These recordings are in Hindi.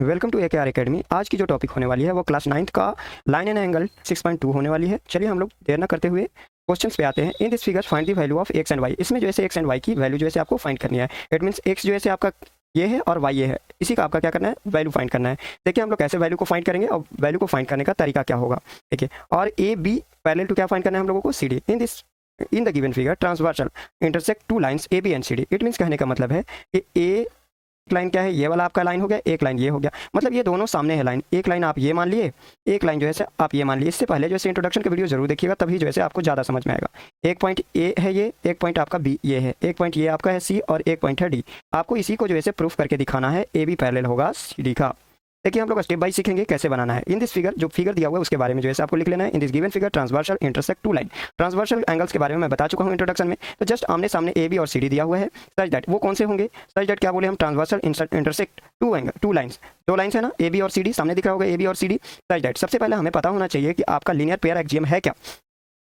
Welcome to AKR academy. आज की जो टॉपिक होने वाली है वो क्लास 9th का लाइन एंड एंगल 6.2 होने वाली है। चलिए हम लोग देर न करते हुए क्वेश्चंस पे आते हैं। In this figure find the value of X and Y. इसमें जो है एक्स एंड वाई की वैल्यू जो है आपको फाइंड करनी है। इट मीन्स एक्स जो है आपका ये है और वाई ये है, इसी का आपका क्या करना है, वैल्यू फाइंड करना है। देखिए हम लोग कैसे वैल्यू को फाइंड करेंगे और वैल्यू को फाइंड करने का तरीका क्या होगा। देखिए, और ए बी पैरेलल टू क्या फाइंड करना है हम लोगों को, C D. In the given figure transversal intersect two lines A B and C D. It means कहने का मतलब है कि ए लाइन क्या है, ये वाला आपका लाइन हो गया, एक लाइन ये हो गया, मतलब ये दोनों सामने है लाइन। एक लाइन आप ये मान लिए, एक लाइन जो है आप ये मान लिए। इससे पहले जो है इंट्रोडक्शन का वीडियो जरूर देखिएगा, तभी जो है आपको ज़्यादा समझ में आएगा। एक पॉइंट ए है ये, एक पॉइंट आपका बी ये है, एक पॉइंट ये आपका है सी और एक पॉइंट है डी। आपको इसी को जो है प्रूफ करके दिखाना है ए बी पैरेलल होगा सी डी का। देखिए हम लोग स्टेप बाय सीखेंगे कैसे बनाना है। इन दिस फिगर, जो फिगर दिया हुआ है उसके बारे में जो है आपको लिख लेना है। In this given figure transversal intersect two line. Transversal angles के बारे में मैं बता चुका हूँ इंट्रोडक्शन में। तो जस्ट आमने सामने ए बी और सी डी दिया हुआ है। सच दैट वो कौन से होंगे, सच दैट क्या बोले हम, ट्रांसवर्सल इंटरसेक्ट टू लाइन्स। दो लाइन्स है ना, ए बी और सी डी, सामने दिख रहा होगा ए बी और सी डी। सच दैट सबसे पहले हमें पता होना चाहिए कि आपका लीनियर पेयर एक्सियम है क्या।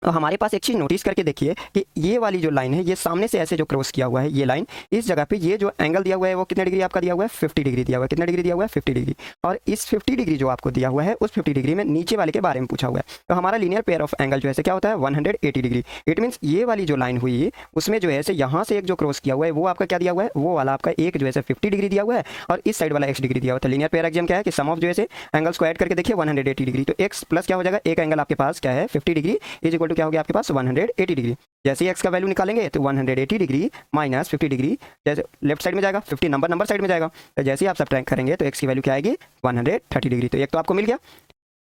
तो हमारे पास एक चीज़ नोटिस करके देखिए कि ये वाली जो लाइन है, ये सामने से ऐसे जो क्रॉस किया हुआ है ये लाइन, इस जगह पे ये जो एंगल दिया हुआ है वो कितने डिग्री आपका दिया हुआ है, 50 डिग्री दिया हुआ है। कितने डिग्री दिया हुआ है, 50 डिग्री। और इस 50 डिग्री जो आपको दिया हुआ है, उस 50 डिग्री में नीचे वाले के बारे में पूछा हुआ है। तो हमारा लीनियर पेयर ऑफ एंगल जो है क्या होता है, 180 डिग्री। इट मीन्स ये वाली जो लाइन हुई उसमें जो है यहाँ से एक जो क्रॉस किया हुआ है वो आपका क्या दिया हुआ है, वो वाला आपका एक जो है 50 डिग्री दिया हुआ है और इस साइड वाला x डिग्री दिया हुआ है। तो लीनियर पेयर एक्सियम क्या है कि सम ऑफ जो है एंगल्स को ऐड करके देखिए 180 डिग्री। तो x प्लस क्या हो जाएगा, एक एंगल आपके पास क्या है 50 डिग्री इज इक्वल टू क्या हो गया आपके पास 180 डिग्री। जैसे ही x का वैल्यू निकालेंगे तो 180 डिग्री माइनस 50 डिग्री, जैसे लेफ्ट साइड में जाएगा 50, नंबर साइड में जाएगा। तो जैसे ही आप सब्ट्रैक्ट करेंगे तो x की वैल्यू क्या आएगी, 130 डिग्री। तो एक तो आपको मिल गया,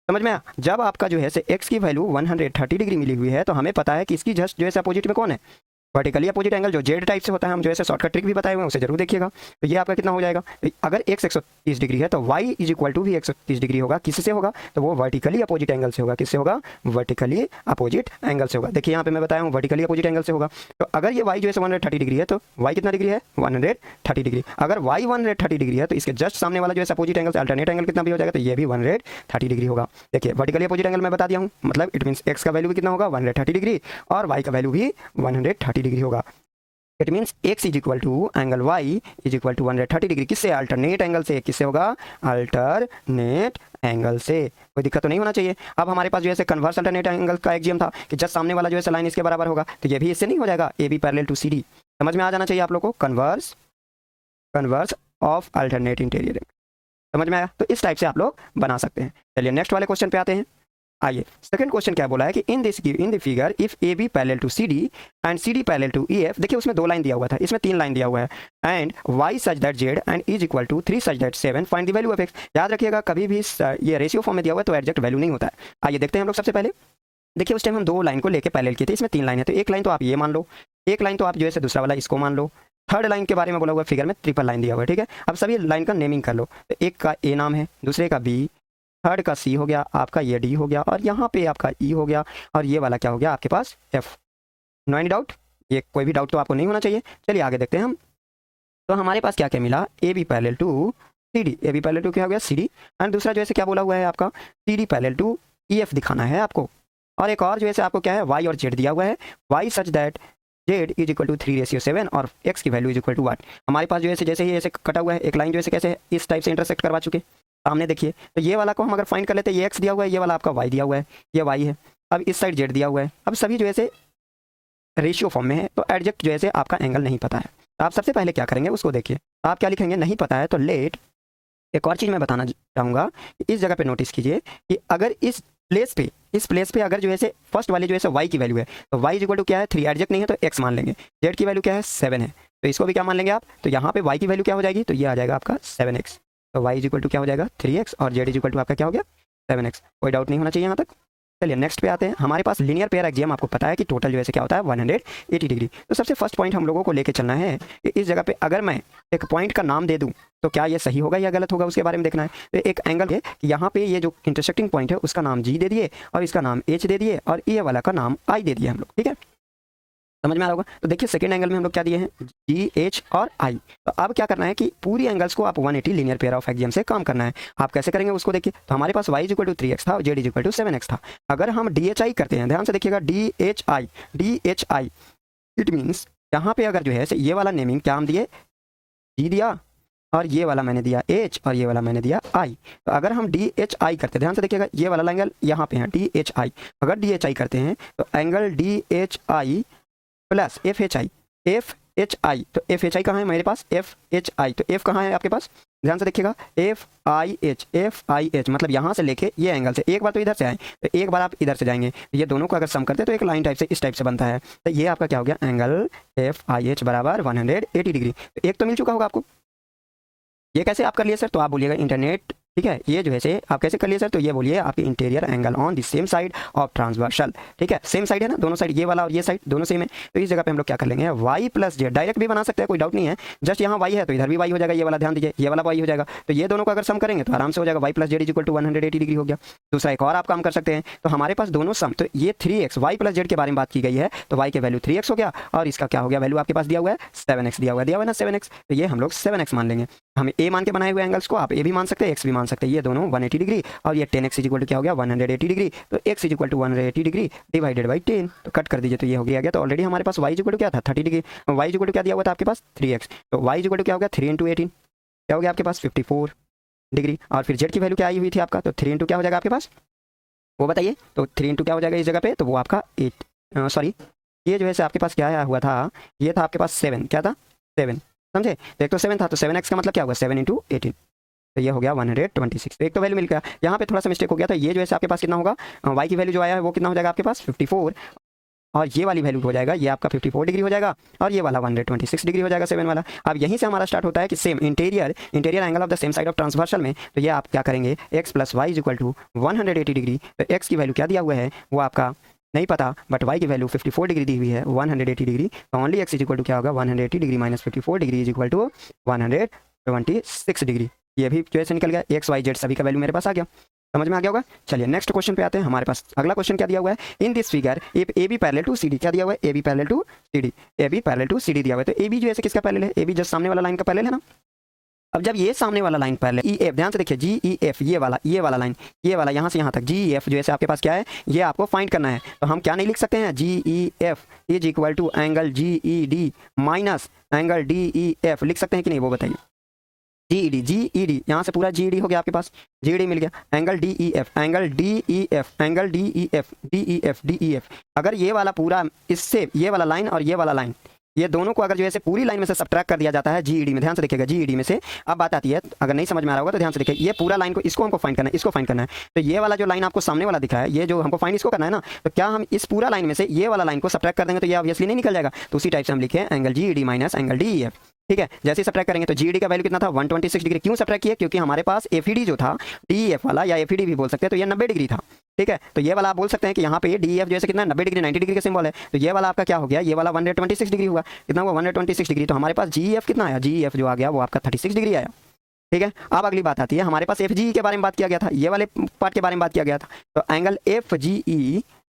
समझ में आया। जब आपका जो है x की वैल्यू 130 डिग्री मिली हुई है तो हमें पता है कि इसकी जस्ट जो है अपोजिट में कौन है, वर्टिकली अपोजिट एंगल जो जेड टाइप से होता है। हम जो है शॉर्टकट ट्रिक भी बताए हुए हैं, उसे जरूर देखिएगा। तो ये आपका कितना हो जाएगा, अगर x 130 डिग्री है तो y इज इक्वल टू भी 130 डिग्री होगा। किससे होगा, तो वो वर्टिकली अपोजिट एंगल से होगा। किससे होगा, वर्टिकली अपोजिट एंगल से होगा। देखिए यहाँ पे मैं बताया हूँ वर्टिकली अपोजिट एंगल से होगा। तो अगर ये y जो है 130 डिग्री है तो y कितना डिग्री है, 130 डिग्री। अगर y 130 डिग्री है तो इसके जस्ट सामने वाला जो है अपोजिट एंगल से अल्टरनेट एंगल कितना भी हो जाएगा, तो ये भी 130 डिग्री होगा। देखिए वर्टिकली अपोजिट एंगल मैं बता दिया हूँ, मतलब इट मीन्स x का वैल्यू भी कितना होगा, 130 डिग्री और y का वैल्यू भी 130 डिग्री होगा। It means x is equal to angle y is equal to 130 degree. किससे, अल्टरनेट एंगल से। किससे होगा, अल्टरनेट एंगल से। कोई दिक्कत तो नहीं होना चाहिए। अब हमारे पास जो है कन्वर्स अल्टरनेट एंगल का एक्सियम था कि जस्ट सामने वाला जो है लाइन इसके बराबर होगा, तो ये भी इससे नहीं हो जाएगा, A B parallel to C D. समझ में आ जाना चाहिए आप लोग को, कन्वर्स ऑफ अल्टरनेट इंटीरियर। समझ में आया। तो इस टाइप से आप लोग बना सकते हैं। चलिए नेक्स्ट वाले क्वेश्चन पे आते हैं। आइए, सेकंड क्वेश्चन क्या बोला है कि in the figure if A B parallel to C D and C D parallel to E F. देखिए उसमें दो लाइन दिया हुआ था, इसमें तीन लाइन दिया हुआ है। And Y such that Z and is equal to 3 such that 7 find the value of X. याद रखिएगा कभी भी ये रेशियो फॉर्म में दिया हुआ है तो एग्जैक्ट वैल्यू नहीं होता है। आइए देखते हैं हम लोग सबसे पहले। देखिए उस टाइम हम दो लाइन को लेकर पैरेलल किए थे, इसमें तीन लाइन है, तो एक लाइन तो आप ये मान लो, एक लाइन तो आप जो है दूसरा वाला इसको मान लो। थर्ड लाइन के बारे में बोला हुआ फिगर में ट्रिपल लाइन दिया हुआ है, ठीक है। अब सभी लाइन का नेमिंग कर लो। तो एक का ए नाम है, दूसरे का बी, थर्ड का सी हो गया, आपका ये डी हो गया और यहाँ पे आपका ई हो गया और ये वाला क्या हो गया आपके पास एफ। नो एनी डाउट, ये कोई भी डाउट तो आपको नहीं होना चाहिए। चलिए आगे देखते हैं हम। तो हमारे पास क्या क्या मिला, A B parallel to C D, A B parallel to क्या हो गया सी डी, एंड दूसरा जो है क्या बोला हुआ है आपका C D parallel to E F दिखाना है आपको। और एक और जो है आपको क्या है, वाई और जेड दिया हुआ है। Y such that z is equal to 3:7 और एक्स की वैल्यू इज इक्वल टू 1। हमारे पास जो है जैसे ही ऐसे कटा हुआ है एक लाइन जो है कैसे इस टाइप से इंटरसेक्ट करवा चुके सामने। देखिए तो ये वाला को हम अगर फाइंड कर लेते हैं, ये एक्स दिया हुआ है, ये वाला आपका वाई दिया हुआ है, ये वाई है। अब इस साइड जेड दिया हुआ है। अब सभी जो है रेशियो फॉर्म में है तो एडजेक्ट जो है आपका एंगल नहीं पता है। तो आप सबसे पहले क्या करेंगे उसको देखिए। आप क्या लिखेंगे, नहीं पता है तो लेट। एक और चीज़ मैं बताना चाहूँगा, इस जगह पे नोटिस कीजिए कि अगर इस प्लेस पे अगर जो है फर्स्ट वाली जो है वाई की वैल्यू है तो वाई इज इक्वल टू क्या है 3, एडजेक्ट नहीं है तो एक्स मान लेंगे। जेड की वैल्यू क्या है 7 है, तो इसको भी क्या मान लेंगे आप। तो यहाँ पे वाई की वैल्यू क्या हो जाएगी, तो ये आ जाएगा आपका 7x। तो y इज इक्वल टू क्या हो जाएगा 3x और z इज इक्वल टू आपका क्या हो गया 7x। कोई डाउट नहीं होना चाहिए यहाँ तक। चलिए नेक्स्ट पे आते हैं। हमारे पास लीनियर पेयर एक्सियम आपको पता है कि टोटल जो है क्या होता है 180 डिग्री। तो सबसे फर्स्ट पॉइंट हम लोगों को लेके चलना है कि इस जगह पे अगर मैं एक पॉइंट का नाम दे दूं तो क्या ये सही होगा या गलत होगा, उसके बारे में देखना है। तो एक एंगल है कि यहाँ पे ये जो इंटरसेक्टिंग पॉइंट है उसका नाम जी दे दिए और इसका नाम एच दे दिए और ये वाला का नाम आई दे दिए हम लोग, ठीक है। समझ में आ रहा होगा। तो देखिए सेकंड एंगल में हम लोग क्या दिए हैं, जी एच और आई। तो अब क्या करना है कि पूरी एंगल्स को आप 180 लीनियर पेयर ऑफ एक्सियम से काम करना है। आप कैसे करेंगे उसको देखिए। तो हमारे पास y is equal to 3x था और z is equal to 7x था। अगर हम डी एच आई करते हैं, ध्यान से देखिएगा, D H I it means यहाँ पे अगर जो है ये वाला नेमिंग क्या हम दिए, जी दिया और ये वाला मैंने दिया h और ये वाला मैंने दिया i। तो अगर हम डी एच आई करते हैं, ध्यान से देखिएगा, ये वाला एंगल यहाँ पे है डी एच आई, अगर डी एच आई करते हैं तो angle D H I plus F H I, F H I, तो एफ एच आई कहाँ है मेरे पास, एफ एच आई, तो एफ कहाँ है आपके पास, ध्यान से देखिएगा, एफ आई एच, मतलब यहाँ से लेके ये एंगल से, एक बार तो इधर से आए तो एक बार आप इधर से जाएंगे, ये दोनों को अगर सम करते हैं तो एक लाइन टाइप से इस टाइप से बनता है। तो ये आपका क्या हो गया, एंगल एफ आई एच बराबर 180 डिग्री। तो एक तो मिल चुका होगा आपको। ये कैसे आप कर लिए सर, तो आप बोलिएगा इंटरनेट, ठीक है, ये जो है से आप कैसे कर लिए सर, तो ये बोलिए आपकी interior angle on the same side of transversal, ठीक है, सेम साइड है ना, दोनों साइड, ये वाला और ये साइड दोनों सेम है। तो इस जगह पे हम लोग क्या कर लेंगे, y प्लस जेड, डायरेक्ट भी बना सकते हैं, कोई डाउट नहीं है, जस्ट यहाँ y है तो इधर भी y हो जाएगा, ये वाला ध्यान दीजिए, ये वाला y हो जाएगा, तो ये दोनों को अगर सम करेंगे तो आराम से हो जाएगा, y plus z equal to 180 degree हो गया। दूसरा एक और आप काम कर सकते हैं, तो हमारे पास दोनों सम, तो ये 3x, y प्लस जेड के बारे में बात की गई है, तो y के वैल्यू 3x हो गया और इसका क्या हो गया, वैल्यू आपके पास दिया हुआ है 7x, दिया हुआ है ना 7x, तो ये हम लोग 7x मान लेंगे। हम a मान के बनाए हुए एंगल्स को आप a भी मान सकते हैं, x भी मान सकते हैं, ये दोनों 180 डिग्री और ये 10x इक्वल टू क्या हो गया 180 डिग्री, तो x equal to 180 degree divided by 10, तो कट कर दीजिए तो ये हो गया। तो ऑलरेडी हमारे पास y इक्वल टू क्या था 30 डिग्री, y इक्वल टू क्या दिया हुआ था आपके पास 3x, तो y इक्वल टू क्या हो गया 3 इंटू 18, क्या हो गया आपके पास 54 डिग्री, और फिर z की वैल्यू क्या आई हुई थी आपका, तो 3 इंटू क्या हो जाएगा आपके पास, वो बताइए, तो 3 इंटू क्या हो जाएगा इस जगह पे, तो वो आपका 8, सॉरी ये जो है आपके पास क्या आया हुआ था, ये था आपके पास 7, क्या था 7, समझे, तो एक तो 7 था, तो 7x का मतलब क्या हुआ 7 इंटू 18, तो ये हो गया 126, तो एक तो वैल्यू मिल गया। यहाँ पे थोड़ा सा मिस्टेक हो गया, तो ये जो है आपके पास कितना होगा, y की वैल्यू जो आया है वो कितना हो जाएगा आपके पास 54, और ये वाली वैल्यू हो जाएगा, ये आपका 54 डिग्री हो जाएगा और ये वाला 126 डिग्री हो जाएगा 7 वाला। अब यहीं से हमारा स्टार्ट होता है कि same interior angle of the same side of transversal में, तो ये आप क्या करेंगे, x प्लस y is equal to 180 degree, तो x की वैल्यू क्या दिया हुआ है वो आपका नहीं पता, बट y की वैल्यू 54 डिग्री दी हुई है 180 डिग्री, तो only x is equal to क्या होगा 180 degree minus 54 degree is equal to 126 degree. ये भी जो ऐसे निकल गया, एक्स वाई जेड सभी का वैल्यू मेरे पास आ गया, समझ में आ गया होगा। चलिए नेक्स्ट क्वेश्चन पे आते हैं। हमारे पास अगला क्वेश्चन क्या दिया हुआ है, in this figure if A B parallel to C D, क्या दिया हुआ है A B parallel to C D, A B parallel to C D दिया हुआ है, तो ए बी जो है किसका पैरेलल है, ए बी जस्ट सामने वाला लाइन का पैरेलल है ना। अब जब ये सामने वाला लाइन पैरेलल ई एफ, ध्यान से देखिए जी ई एफ, ये वाला लाइन, ये वाला यहाँ से यहाँ तक जी ई एफ जो है आपके पास क्या है, ये आपको फाइंड करना है, तो हम क्या नहीं लिख सकते हैं, G E F is equal to angle G E D minus angle D E F, लिख सकते हैं कि नहीं वो बताइए, जी ई डी यहाँ से पूरा जी ई डी हो गया आपके पास, जी ई डी मिल गया, angle D E F, angle D E F, angle D E F, D E F, D E F, अगर ये वाला पूरा इससे ये वाला लाइन और ये वाला लाइन, ये दोनों को अगर जो है पूरी लाइन में से सब्ट्रैक्ट कर दिया जाता है जीईडी में, ध्यान से देखिएगा जीईडी में से। अब बात आती है, अगर नहीं समझ में आ रहा होगा तो ध्यान से देखिए, ये पूरा लाइन को इसको हमको फाइंड करना है, इसको फाइंड करना है, तो ये वाला जो लाइन आपको सामने वाला दिखा है, ये जो हमको फाइंड इसको करना है ना, तो क्या हम इस पूरा लाइन में से ये वाला लाइन को सब्ट्रैक्ट कर देंगे तो ये ऑब्वियसली नहीं निकल जाएगा, तो उसी टाइप से हम लिखे angle GED minus angle DEF, ठीक है। जैसे ही सब्ट्रैक्ट करेंगे तो जीईडी का वैल्यू कितना था 126 डिग्री, क्यों सब्ट्रैक्ट किया, क्योंकि हमारे पास एफईडी जो था डीईएफ वाला, या एफईडी भी बोल सकते हैं, तो ये 90 डिग्री था, ठीक है। तो ये वाला आप बोल सकते हैं कि यहाँ पे डीईएफ जैसे कितना 90 डिग्री 90 डिग्री का सिंबल है, तो ये वाला आपका क्या हो गया, ये वाला 126 डिग्री हुआ, कितना हुआ 126 डिग्री, तो हमारे पास जीईएफ कितना आया, जीईएफ जो आ गया वो आपका 36 डिग्री आया, ठीक है। अब अगली बात आती है, हमारे पास एफ जी के बारे में बात किया गया था, ये वाले पार्ट के बारे में बात किया गया था, तो एंगल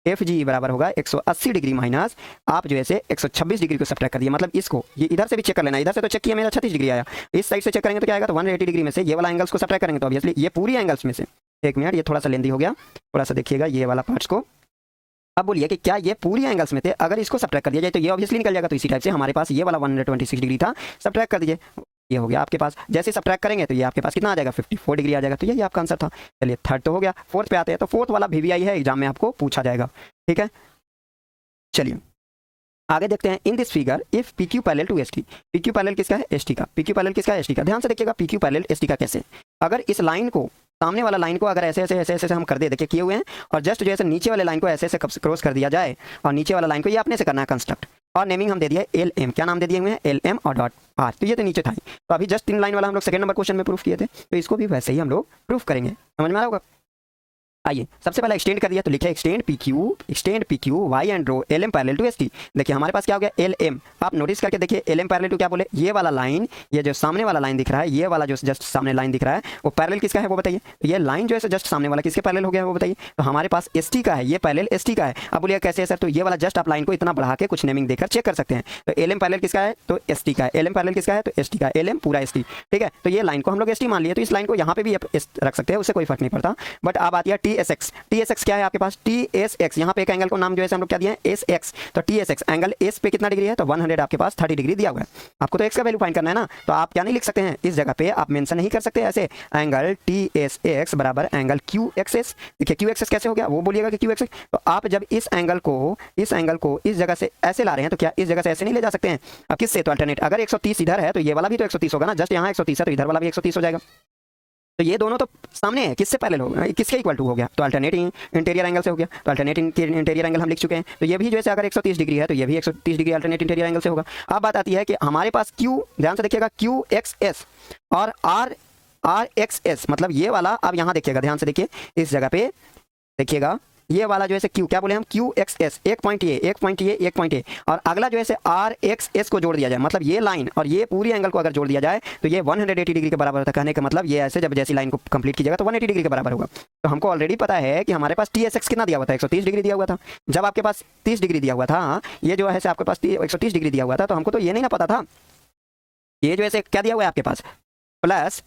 एफ जी बराबर होगा 180 डिग्री माइनस आप जो है 126 डिग्री को सब्ट्रैक्ट कर दिया, मतलब इसको ये इधर से भी चेक कर लेना, इधर से तो चेक किया मेरा 36 डिग्री आया, इस साइड से चेक करेंगे तो क्या आएगा, तो 180 डिग्री में से ये वाला एंगल्स को सब्ट्रैक्ट करेंगे तो ऑब्वियसली ये पूरी एंगल्स में से, एक मिनट ये थोड़ा सा लेंदी हो गया, थोड़ा सा देखिएगा ये वाला पार्ट्स को। अब बोलिए कि क्या ये पूरी एंगल्स में थे, अगर इसको सब्ट्रैक्ट कर दिया जाए तो ये ऑब्वियसली निकल जाएगा, तो इसी टाइप से हमारे पास ये वाला 126 डिग्री था, सब्ट्रैक्ट कर दीजिए, ये हो गया आपके पास, जैसे सब्ट्रैक्ट करेंगे तो ये आपके पास कितना आ जाएगा 54 डिग्री आ जाएगा, तो यही आपका आंसर था। चलिए थर्ड तो हो गया, फोर्थ पे आते हैं, तो फोर्थ वाला VVI है, एग्जाम में आपको पूछा जाएगा, ठीक है। चलिए आगे देखते हैं, in this figure if P Q parallel to S T, P Q parallel किसका है एस टी का, पी क्यू पैरेलल किसका है एस टी का, ध्यान से देखिएगा P Q parallel S T का कैसे, अगर इस लाइन को सामने वाला लाइन को अगर ऐसे ऐसे ऐसे ऐसे हम कर दे, देखिए किए हुए हैं, और जस्ट जो ऐसे नीचे वाले लाइन को ऐसे ऐसे क्रॉस कर दिया जाए, और नीचे वाला लाइन को ये अपने से करना है कंस्ट्रक्ट, और नेमिंग हम दे दिया एल एम, क्या नाम दे दिए हुए हैं एल एम और डॉट आर, तो ये तो नीचे था ही, तो अभी जस्ट 3 लाइन वाला हम लोग सेकंड नंबर क्वेश्चन में प्रूफ किए थे, तो इसको भी वैसे ही हम लोग प्रूफ करेंगे, समझ में आ रहा होगा। आइए सबसे पहले एक्सटेंड कर दिया, तो लिखे extend P Q Y and draw L M parallel to S T, देखिए हमारे पास क्या हो गया एल एम, आप नोटिस करके देखिए एल एम पैरेलल टू क्या बोले, ये वाला लाइन, ये जो सामने वाला लाइन दिख रहा है, ये वाला जो जस्ट सामने लाइन दिख रहा है वो पैरेलल किसका है वो बताइए, तो ये लाइन जो है जस्ट सामने वाला किसके पैरेलल हो गया वो बताइए, तो हमारे पास एस टी का है, ये पैरेलल एस टी का है। अब बोलिए कैसे है सर, तो ये वाला जस्ट आप लाइन को इतना बढ़ा के कुछ नेमिंग देकर चेक कर सकते हैं, तो एल एम पैरेलल किसका है, तो एस टी का है, एल एम पैरेलल किसका है, तो एस टी का, एल एम पूरा एस टी, ठीक है। तो ये लाइन को हम लोग एस टी मान लिए, तो इस लाइन को यहाँ पे भी रख सकते हैं, उससे कोई फर्क नहीं पड़ता, बट अब आती है टी टी एस एक्स क्या है आपके पास, टी एस एक्स, यहाँ पे एक एंगल को नाम जो है हम लोग क्या दिया है, एस एक्स, तो T S x angle S पे कितना डिग्री है, तो 100 आपके पास 30 डिग्री दिया हुआ है। आपको तो एक्स का वैल्यू फाइंड करना है ना, तो आप क्या नहीं लिख सकते हैं, इस जगह पे आप मेंशन नहीं कर सकते ऐसे एंगल टी एस एक्स बराबर एंगल क्यू एक्स एस। देखिए क्यू एक्स एस कैसे हो गया, वो बोलिएगा कि क्यू एक्स, तो आप जब इस एंगल को इस जगह से ऐसे ला रहे हैं तो क्या इस जगह से ऐसे नहीं ले जा सकते हैं, अब किससे, तो अल्टरनेट, अगर 130 इधर है तो ये वाला भी तो 130 होगा ना, जस्ट यहाँ 130 है तो इधर वाला भी 130 हो जाएगा, तो ये दोनों तो सामने है, किससे पैरेलल होगा, किसके इक्वल टू हो गया, तो अल्टरनेट इंटीरियर एंगल से हो गया, तो अल्टरनेट इंटीरियर एंगल हम लिख चुके हैं, तो ये भी जो है अगर 130 डिग्री है तो ये भी 130 डिग्री अल्टरनेट इंटीरियर एंगल से होगा। अब बात आती है कि हमारे पास क्यू, ध्यान से देखिएगा, क्यू एक्स एस और आर एक्स एस, मतलब ये वाला, अब यहाँ देखिएगा, ध्यान से देखिए, इस जगह पे देखिएगा, ये वाला जो है क्यू, क्या बोले हम, क्यू एक्स एस, एक पॉइंट ए, और अगला जो है आर एक्स एस को जोड़ दिया जाए, मतलब ये लाइन और ये पूरी एंगल को अगर जोड़ दिया जाए तो ये 180 डिग्री के बराबर होता है। कहने का मतलब ये ऐसे जब जैसी लाइन को कंप्लीट कीजिएगा तो 180 डिग्री के बराबर होगा। तो हमको ऑलरेडी पता है कि हमारे पास टी एस एक्स कितना दिया हुआ था, 130 डिग्री दिया हुआ था। जब आपके पास 30 डिग्री दिया हुआ था, ये जो है आपके पास 130 डिग्री दिया हुआ था, तो हमको तो ये नहीं ना पता था, ये जो है क्या दिया हुआ है आपके पास, plus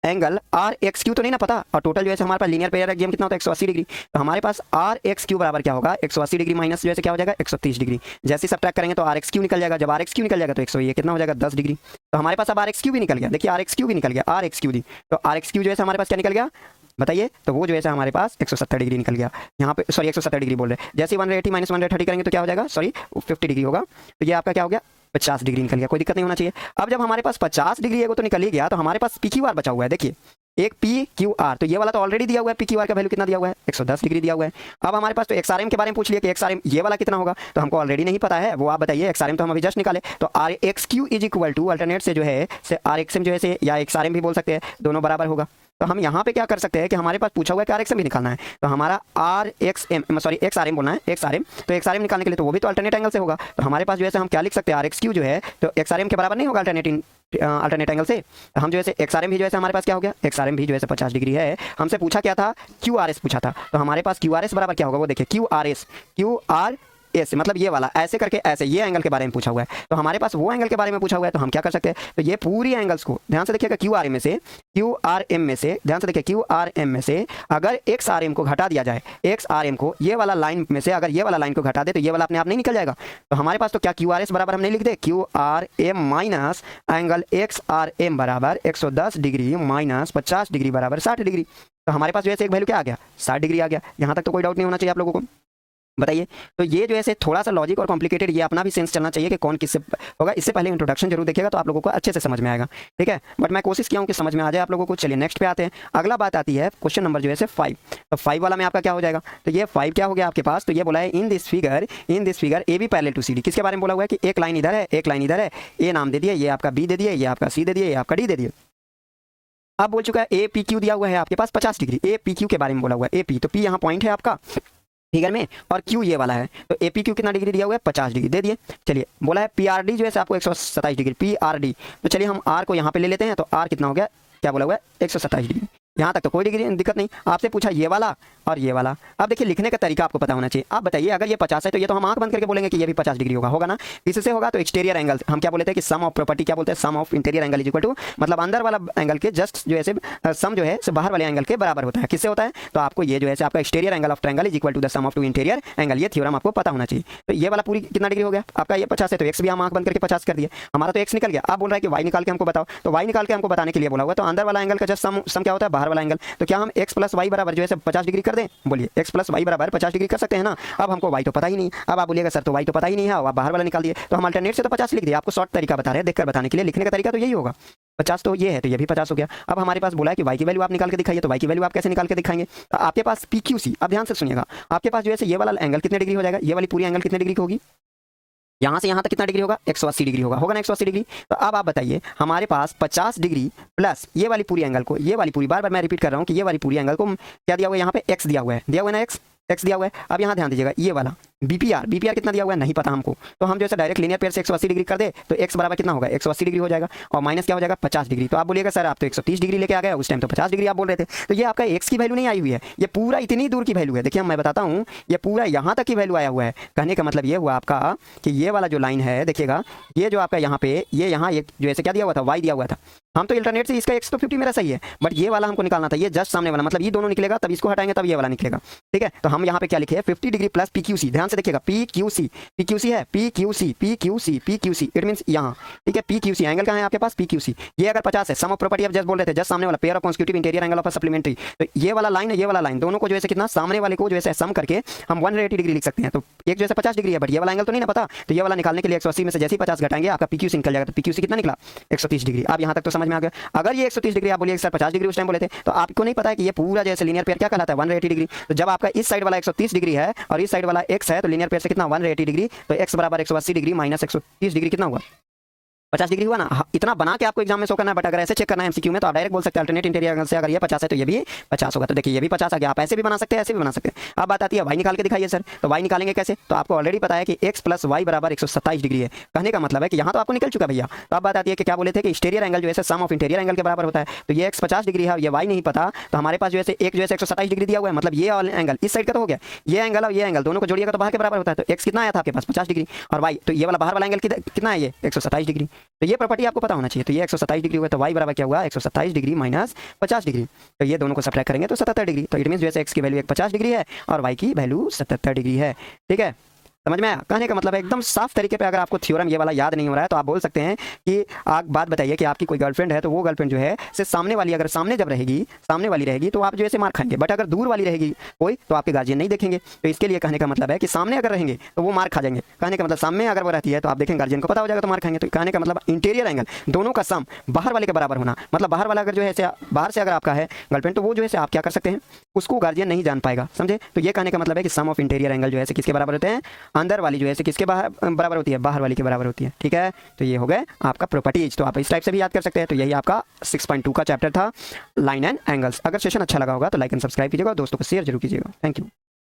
angle R X Q तो नहीं ना पता, और टोटल जो है हमारे पास लीनियर पेयर एग्जाम कितना होता है, 180 डिग्री, तो हमारे पास आर एक्स क्यू बराबर क्या होगा, 180 डिग्री माइनस जो है क्या हो जाएगा, 130 डिग्री। जैसे ही सब्ट्रैक्ट करेंगे तो आर एक्स क्यू निकल जाएगा, जब आर एक्स क्यू निकल जाएगा तो 100 ये कितना हो जाएगा, 10 डिग्री। तो हमारे पास अब आर एक्स क्यू भी निकल गया, देखिए आर एक्स क्यू भी निकल गया, आर एक्स क्यू दी, तो आर एक्स क्यू जो है हमारे पास क्या निकल गया बताइए, तो वो जो है हमारे पास 170 डिग्री निकल गया, यहाँ पे सॉरी 170 डिग्री बोल रहे हैं, जैसे 180 माइनस 130 करेंगे तो क्या हो जाएगा, सॉरी 50 डिग्री होगा, तो ये आपका क्या हो गया, 50 डिग्री निकल गया, कोई दिक्कत नहीं होना चाहिए। अब जब हमारे पास 50 डिग्री है वो तो निकल ही गया, तो हमारे पास पी क्यू आर बचा हुआ है, देखिए एक पी क्यू आर, तो ये वाला तो ऑलरेडी दिया हुआ है, पी क्यू आर का वैल्यू कितना दिया हुआ है, 110 डिग्री दिया हुआ है। अब हमारे पास तो एक्सआरएम के बारे में पूछ लिया कि एक्सआरएम ये वाला कितना होगा, तो हमको ऑलरेडी नहीं पता है, वो आप बताइए, एक्सआरएम तो हम अभी जस्ट निकाले, तो R X Q is equal to alternate से जो है से आर एक्सएम जो है से या एक्सआरएम भी बोल सकते हैं, दोनों बराबर होगा। तो हम यहाँ पे क्या कर सकते हैं कि हमारे पास पूछा हुआ है कि आर एक्स एम भी निकालना है, तो हमारा R X M sorry X R M बोलना है, एक्स आर एम, तो एक्स आर एम निकालने के लिए तो वो भी तो अल्टरनेट एंगल से होगा, तो हमारे पास जो है हम क्या लिख सकते हैं, आर एक्स क्यू जो है तो एक्स आर एम के बराबर नहीं होगा अल्टरनेट एंगल से, तो हम जो है एक्स आर एम भी जो है हमारे पास क्या हो गया, एक्स आर एम भी जो है 50 डिग्री है। हमसे पूछा क्या था, क्यू आर एस पूछा था, तो हमारे पास क्यू आर एस बराबर क्या होगा, वो देखिए क्यू आर एस मतलब ये वाला ऐसे करके ऐसे ये एंगल के बारे में पूछा हुआ है, तो हमारे पास वो एंगल के बारे में पूछा हुआ है, तो हम क्या कर सकते हैं, तो ये पूरी एंगल्स को ध्यान से देखिएगा, क्यू आर एम में से ध्यान से देखिए क्यू आर एम में से अगर एक्स आर एम को घटा दिया जाए, एक्स आर एम को ये वाला लाइन में से अगर ये वाला लाइन को घटा दे तो ये वाला अपने आप नहीं निकल जाएगा, तो हमारे पास तो क्या क्यू आर एस बराबर हम नहीं लिख दे, Q R M minus angle X R M बराबर 110 डिग्री माइनस 50 डिग्री बराबर 60 डिग्री, तो हमारे पास जो है एक वैल्यू क्या आ गया, 60 डिग्री आ गया। यहाँ तक तो कोई डाउट नहीं होना चाहिए आप लोगों को, बताइए। तो ये जो है थोड़ा सा लॉजिक और कॉम्प्लिकेटेड, ये अपना भी सेंस चलना चाहिए कि कौन किससे होगा, इससे पहले इंट्रोडक्शन जरूर देखिएगा तो आप लोगों को अच्छे से समझ में आएगा, ठीक है, बट मैं कोशिश किया हूँ कि समझ में आ जाए आप लोगों को। चलिए नेक्स्ट पे आते हैं, अगला बात आती है क्वेश्चन नंबर जो है 5, तो 5 वाला में आपका क्या हो जाएगा, तो ये 5 क्या हो गया आपके पास, तो ये बोला है in this figure A B parallel to C D, किसके बारे में बोला हुआ है कि एक लाइन इधर है एक लाइन इधर है, ए नाम दे दिए, ये आपका बी दे दिए, ये आपका सी दे दिए, ये आपका डी दे दिए। अब बोल चुका है ए पी क्यू दिया हुआ है आपके पास 50 डिग्री, ए पी क्यू के बारे में बोला हुआ है, ए पी तो पी यहाँ पॉइंट है आपका फिगर में और क्यू ये वाला है, तो ए पी क्यू कितना डिग्री दिया हुआ है, 50 डिग्री दे दिए। चलिए बोला है पी आर डी जो है आपको 127 डिग्री, पी आर डी, तो चलिए हम आर को यहाँ पे ले लेते हैं, तो आर कितना हो गया, क्या बोला हुआ है 127 डिग्री, यहाँ तक तो कोई डिग्री दिक्कत नहीं। आपसे पूछा ये वाला और ये वाला, अब देखिए लिखने का तरीका आपको पता होना चाहिए। आप बताइए अगर ये 50 है तो ये तो हम आंख बंद करके बोलेंगे कि ये भी 50 डिग्री होगा ना, किससे होगा, तो एक्सटीरियर एंगल, हम क्या बोलते हैं कि सम ऑफ प्रॉपर्टी क्या बोलते हैं, sum of interior angle is equal to, मतलब अंदर वाला एंगल के जस्ट जो है सम जो है बाहर वाले एंगल के बराबर होता है, किससे होता है, तो आपको ये जो है आपका exterior angle of triangle is equal to the sum of two interior angle, ये थ्योरम आपको पता होना चाहिए। तो ये वाला पूरी कितना डिग्री हो गया आपका, ये 50 है तो एक्स भी हम आंख बंद करके 50 कर दिया, हमारा तो एक्स निकल गया। आप बोल रहा है कि वाई निकाल के हमको बताओ, तो वाई निकाल के हमको बताने के लिए बोला हुआ, तो अंदर वाला एंगल का जस्ट सम क्या होता है, बाहर वाला एंगल, तो क्या हम एक्स प्लस वाई बराबर जो है 50 डिग्री कर दें, बोलिए एक्स प्लस वाई बराबर 50 डिग्री कर सकते हैं ना। अब हमको वाई तो पता ही नहीं, अब आप बोलिएगा सर तो वाई तो पता ही नहीं है, आप बाहर वाला निकाल दिए, तो हम अल्टरनेट से तो 50 लिख दिए, आपको शॉर्ट तरीका बता रहे हैं देखकर बताने के लिए, लिखने का तरीका तो यही होगा, 50 तो ये है तो ये भी 50 हो गया। अब हमारे पास बोला है कि वाई की वैल्यू आप निकाल के दिखाइए, तो वाई की वैल्यू आप कैसे निकाल के दिखाएंगे, तो आपके पास पी क्यू सी, अब ध्यान से सुनिएगा, आपके पास जो है ये वाला एंगल कितने डिग्री हो जाएगा, ये वाली पूरी एंगल कितने डिग्री की होगी, यहाँ से यहाँ तक कितना डिग्री होगा, 180 डिग्री होगा ना 180 डिग्री। तो अब आप बताइए हमारे पास 50 डिग्री प्लस ये वाली पूरी एंगल को, ये वाली पूरी, बार बार मैं रिपीट कर रहा हूँ कि ये वाली पूरी एंगल को क्या दिया हुआ है, यहाँ पे एक्स दिया हुआ है ना, एक्स दिया हुआ है। अब यहाँ ध्यान दीजिएगा ये वाला बीपीआर कितना दिया हुआ है नहीं पता हमको, तो हम जैसे डायरेक्ट लीनियर पेयर से 180 डिग्री कर दे तो एक्स बराबर कितना होगा, 180 डिग्री हो जाएगा, और माइनस क्या हो जाएगा 50 डिग्री। तो आप बोलिएगा सर आप तो 130 डिग्री लेके आ गए, उस टाइम तो 50 डिग्री आप बोल रहे थे, तो ये आपका एक्स की वैल्यू नहीं आई हुई है, ये पूरा इतनी दूर की वैल्यू है। देखिए मैं बताता हूँ, ये पूरा यहाँ तक की वैल्यू आया हुआ है। कहने का मतलब ये हुआ आपका कि ये वाला जो लाइन है देखिएगा, ये जो आपका यहाँ पे ये यहाँ जो ऐसे क्या दिया हुआ था, वाई दिया हुआ था, हम तो अल्टरनेट से इसका x तो 50 मेरा सही है, बट ये वाला हमको निकालना था, ये जस्ट सामने वाला, मतलब ये दोनों निकलेगा तब इसको हटाएंगे तब ये वाला निकलेगा। ठीक है, तो हम यहाँ पे क्या लिखे हैं 50 डिग्री प्लस PQC, ध्यान से देखिएगा PQC, PQC है PQC PQC PQC, it means यहाँ। ठीक है, PQC एंगल कहाँ है आपके पास PQC, ये अगर 50 है, सम ऑफ प्रॉपर्टी आप जस्ट बोल रहे थे, जस्ट सामने वाला pair of consecutive interior angle of supplementary, तो ये वाला लाइन है ये वाला लाइन, दोनों को जो है कितना सामने वाले को जो है सम करके हम 180 डिग्री लिख सकते हैं। तो एक जो है 50 डिग्री है, बट ये वाला एंगल तो नहीं ना पता, तो ये वाला निकालने के लिए 180 में से जैसे ही 50 घटाएंगे आपका PQC निकल जाएगा। तो PQC कितना निकला 130 डिग्री। आप यहाँ तक तो समझ में आ गया। अगर ये 130 डिग्री आप बोलिए सर 50 डिग्री उस टाइम बोले थे, तो आपको नहीं पता है कि ये पूरा जैसे लीनियर पेयर क्या कहलाता है 180 डिग्री। तो जब आपका इस साइड वाला 130 डिग्री है और इस साइड वाला x है, तो लीनियर पेयर से कितना 180 डिग्री, तो x बराबर 180 डिग्री माइनस 130 डिग्री कितना हुआ 50 डिग्री हुआ ना। इतना बना के आपको एग्जाम में शो करना है, बट अगर ऐसे चेक करना है एमसीक्यू में तो आप डायरेक्ट बोल सकते हैं अल्टरनेट इंटीरियर एंगल से अगर ये 50 है तो ये भी 50 होगा। तो देखिए ये भी 50 आ गया, आप ऐसे भी बना सकते हैं ऐसे भी बना सकते हैं। अब बात आती है y निकाल के दिखाइए सर, तो y निकालेंगे कैसे, तो आपको ऑलरेडी पता है कि x प्लस y बराबर 127 डिग्री है। कहने का मतलब है कि यहाँ तो आपको निकल चुका भैया। तो अब बात आती है कि क्या बोले थे कि एक्सटीरियर एंगल जो है सम ऑफ इंटीरियर एंगल के बराबर होता है, तो ये x 50 डिग्री है, ये y नहीं पता, तो हमारे पास जो है एक जो है 127 डिग्री दिया हुआ है, मतलब ये एंगल इस साइड का तो हो गया, ये एंगल और ये एंगल दोनों को जोड़िएगा तो बाहर के बराबर होता है। तो x कितना आया था आपके पास 50 डिग्री, और y तो ये वाला बाहर वाला एंगल कितना है ये 127 डिग्री। तो ये प्रॉपर्टी आपको पता होना चाहिए। तो ये 127 डिग्री हुआ, तो y बराबर क्या हुआ 127 डिग्री माइनस 50 डिग्री, तो ये दोनों को सब्ट्रैक्ट करेंगे तो 77 डिग्री। तो इट मींस जैसे x की वैल्यू 50 डिग्री है और y की वैल्यू 77 डिग्री है। ठीक है, समझ में आया। कहने का मतलब है एकदम साफ तरीके पे, अगर आपको थ्योरम ये वाला याद नहीं हो रहा है तो आप बोल सकते हैं कि आप बात बताइए कि आपकी कोई गर्लफ्रेंड है, तो वो गर्लफ्रेंड जो है से सामने वाली अगर सामने जब रहेगी सामने वाली रहेगी तो आप जो है मार खाएंगे, बट अगर दूर वाली रहेगी कोई तो आपके गार्जियन नहीं देखेंगे। तो इसके लिए कहने का मतलब है कि सामने अगर रहेंगे तो वो मार खा जाएंगे। कहने का मतलब सामने अगर वो रहती है तो आप देखेंगे गार्जियन को पता हो जाएगा तो मार खाएंगे। तो कहने का मतलब इंटीरियर एंगल दोनों का सम बाहर वाले के बराबर होना, मतलब बाहर वाला अगर जो है बाहर से अगर आपका है गर्लफ्रेंड तो वो जो है आप क्या कर सकते हैं उसको गार्जियन नहीं जान पाएगा, समझे। तो ये कहने का मतलब है कि सम ऑफ इंटीरियर एंगल जो है किसके बराबर होते हैं, अंदर वाली जो है किसके बराबर होती है, बाहर वाली के बराबर होती है। ठीक है, तो ये हो गया आपका प्रॉपर्टीज। तो आप इस टाइप से भी याद कर सकते हैं। तो यही आपका 6.2 का चैप्टर था लाइन एंड एंगल्स। अगर सेशन अच्छा लगा होगा तो लाइक एंड सब्सक्राइब कीजिएगा और दोस्तों को शेयर जरूर कीजिएगा। Thank you.